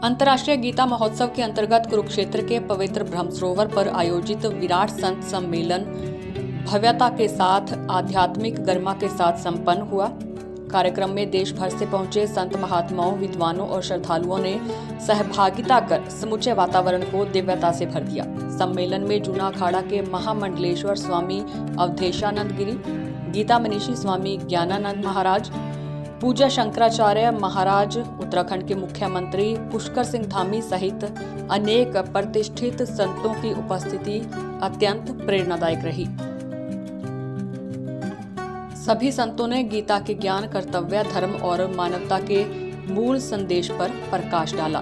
अंतर्राष्ट्रीय गीता महोत्सव के अंतर्गत कुरुक्षेत्र के पवित्र ब्रह्मसरोवर पर आयोजित विराट संत सम्मेलन भव्यता के साथ आध्यात्मिक गरिमा के साथ संपन्न हुआ। कार्यक्रम में देश भर से पहुंचे संत महात्माओं, विद्वानों और श्रद्धालुओं ने सहभागिता कर समूचे वातावरण को दिव्यता से भर दिया। सम्मेलन में जूना अखाड़ा के महामंडलेश्वर स्वामी अवधेशानंद गिरी, गीता मनीषी स्वामी ज्ञानानंद महाराज, पूज्य शंकराचार्य महाराज, उत्तराखंड के मुख्यमंत्री पुष्कर सिंह धामी सहित अनेक प्रतिष्ठित संतों की उपस्थिति अत्यंत प्रेरणादायक रही। सभी संतों ने गीता के ज्ञान, कर्तव्य, धर्म और मानवता के मूल संदेश पर प्रकाश डाला।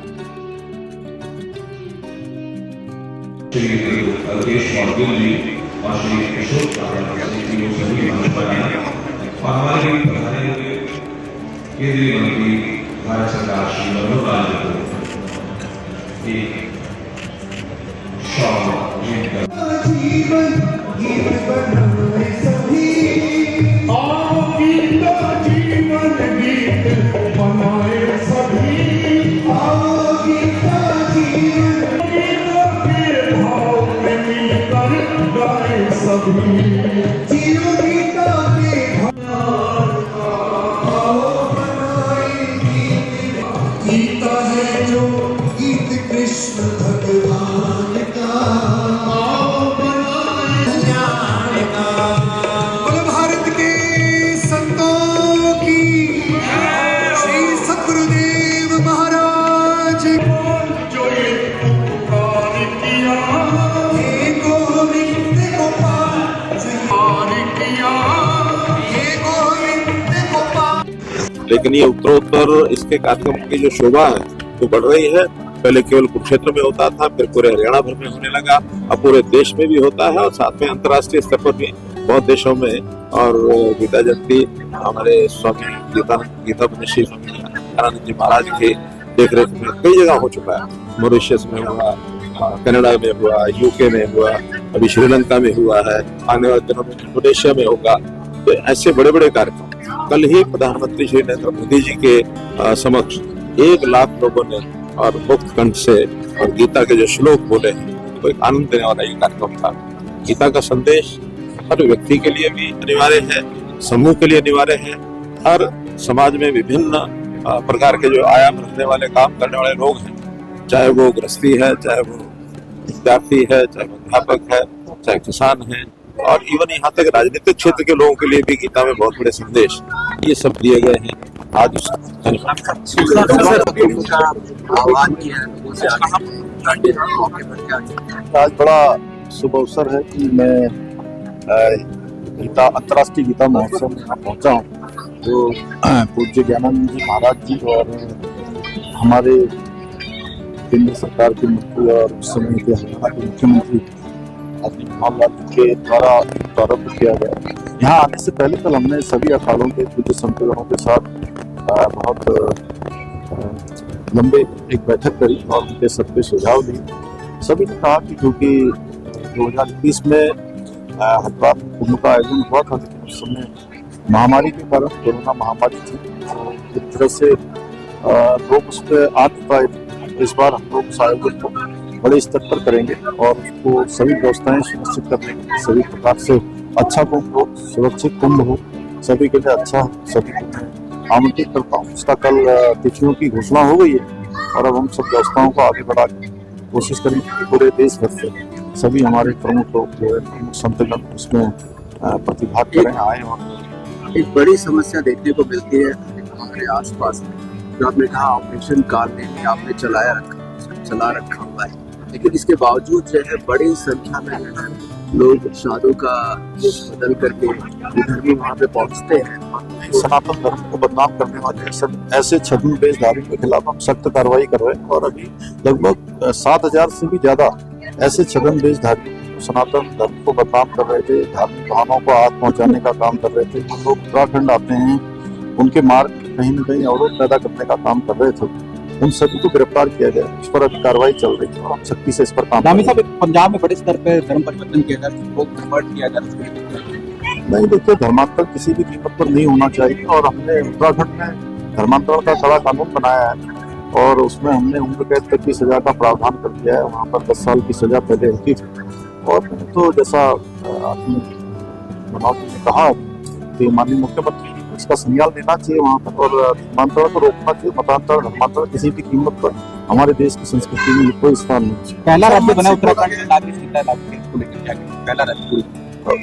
केंद्रीय मंत्री भारत सरकार श्री मनोहर लाल को एक शॉल जीवन गीत बनाए सभी, आओ गीता जीवन गीत बनाए सभी, आओ गीता जीवन के भाव में मिलकर गाए सभी, जियो गीता के गीता है जो गीत कृष्ण भगवान का, आओ बनाए ज्ञान का। बोल भारत के संतों की, श्री सद्गुरुदेव महाराज जो एक पुकार किया, हे गोविंद गोपाल किया, हे गोविंद गोपाल। लेकिन ये उत्तरोत्तर इसके कार्यक्रम की जो शोभा है वो बढ़ रही है। पहले केवल कुरुक्षेत्र में होता था, फिर पूरे हरियाणा भर में होने लगा, अब पूरे देश में भी होता है और साथ में अंतर्राष्ट्रीय स्तर पर भी बहुत देशों में। और गीता जयंती हमारे स्वामी गीता मनीषी स्वामी ज्ञानानंद जी महाराज के देखरेख में कई जगह हो चुका है। मॉरिशस में हुआ, कनाडा में हुआ, यूके में हुआ, अभी श्रीलंका में हुआ है, आने वाले दिनों में इंडोनेशिया में होगा। तो ऐसे बड़े बड़े कार्यक्रम, कल ही प्रधानमंत्री श्री नरेंद्र मोदी जी के समक्ष 1 लाख लोगों ने और मुक्त कंठ से और गीता के जो श्लोक बोले हैं, वो एक आनंद देने वाला ये कार्यक्रम था। गीता का संदेश हर व्यक्ति के लिए भी अनिवार्य है, समूह के लिए अनिवार्य है। हर समाज में विभिन्न प्रकार के जो आयाम रखने वाले, काम करने वाले लोग हैं, चाहे वो गृहस्थी है, चाहे वो विद्यार्थी है, चाहे वो अध्यापक है, चाहे किसान है, और इवन यहाँ तक राजनीतिक क्षेत्र के लोगों के लिए भी गीता में बहुत बड़े संदेश ये सब दिए गए हैं। आज बड़ा शुभ अवसर है कि मैं अंतर्राष्ट्रीय गीता महोत्सव में यहाँ पहुँचा हूँ। तो पूज्य ज्ञानानंद जी महाराज जी और हमारे केंद्र सरकार के मंत्री और उस समय के हरियाणा के मुख्यमंत्री के द्वारा प्रारंभ किया गया। यहाँ आने से पहले कल हमने सभी अखाड़ों के पूज्य संतगणों के साथ बहुत लंबे एक बैठक करी और उनके सबके सुझाव दिए। सभी ने कहा कि क्योंकि 2021 में हरिद्वार कुंभ का आयोजन हुआ था, लेकिन उस समय महामारी के कारण, कोरोना महामारी थी, तो एक तरह से लोग उस पर आ नहीं पाए। इस बार हम लोग उस आयोजन को बड़े स्तर पर करेंगे और उसको सभी व्यवस्थाएं सुनिश्चित करने के लिए सभी प्रकार से अच्छा कुंभ हो, सुरक्षित कुंभ हो, सभी के लिए अच्छा हो, सभी को मैं आमंत्रित करता हूँ। उसका कल तिथियों की घोषणा हो गई है और अब हम सब व्यवस्थाओं को आगे बढ़ा के कोशिश करेंगे। पूरे देश भर से सभी हमारे प्रमुख लोग जो है, प्रमुख संतगण उसमें प्रतिभाग करें, आए। और एक बड़ी समस्या देखने को मिलती है हमारे आसपास, जो आपने कहा ऑपरेशन काल में आपने चला रखा हुआ है, लेकिन इसके बावजूद जो है बड़ी संख्या में लोग साधु का वेश बदल करके धर्मी वहाँ पे पहुँचते हैं। सनातन धर्म को बदनाम करने वाले ऐसे छद्म वेशधारियों के खिलाफ हम सख्त कार्रवाई कर रहे हैं और अभी लगभग 7,000 से भी ज्यादा ऐसे छद्म वेशधारी सनातन धर्म को बदनाम कर रहे थे, धार्मिक भावनाओं को हाथ पहुंचाने का काम कर रहे थे। जो लोग उत्तराखंड आते हैं उनके मार्ग कहीं न कहीं अवरोध पैदा करने का काम कर रहे थे, उन सभी को गिरफ्तार किया गया। उस पर अभी कार्रवाई चल रही है और हम सख्ती से इस पर काम कर रहे हैं। पंजाब में बड़े स्तर पर धर्म परिवर्तन किया जा रहा है। नहीं, देखिए, धर्मांतरण किसी भी कीमत पर नहीं होना चाहिए और हमने उत्तराखंड में धर्मांतरण का कड़ा कानून बनाया है और उसमें हमने उम्र कैद तक की सजा का प्रावधान कर दिया है। वहाँ पर 10 साल की सजा पहले होती थी। और तो जैसा आपने मनोज ने कहा कि माननीय मुख्यमंत्री को इसका संज्ञान लेना चाहिए वहाँ पर, और धर्मांतरण को रोकना चाहिए। मतांतरण धर्मांतरण किसी भी कीमत पर हमारे देश की संस्कृति में कोई स्थान नहीं। पहला राज्य बना उत्तराखंड में नागरिकता लागू को लेकर क्या कहेंगे? पहला राज्य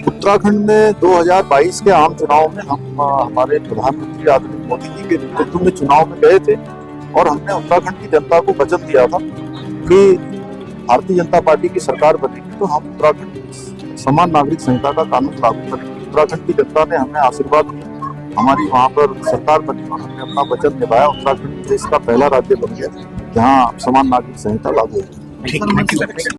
उत्तराखंड में 2022 के आम चुनाव में हम हमारे प्रधानमंत्री आदरणीय मोदी जी के नेतृत्व में चुनाव में गए थे और हमने उत्तराखंड की जनता को वचन दिया था कि भारतीय जनता पार्टी की सरकार बनेगी तो हम उत्तराखंड में समान नागरिक संहिता का कानून लागू करेंगे। उत्तराखंड की जनता ने हमें आशीर्वाद दिया, हमारी वहाँ पर सरकार बनी और हमने अपना वचन निभाया। उत्तराखंड देश का पहला राज्य बन गया जहाँ समान नागरिक संहिता लागू होगी। ठीक है।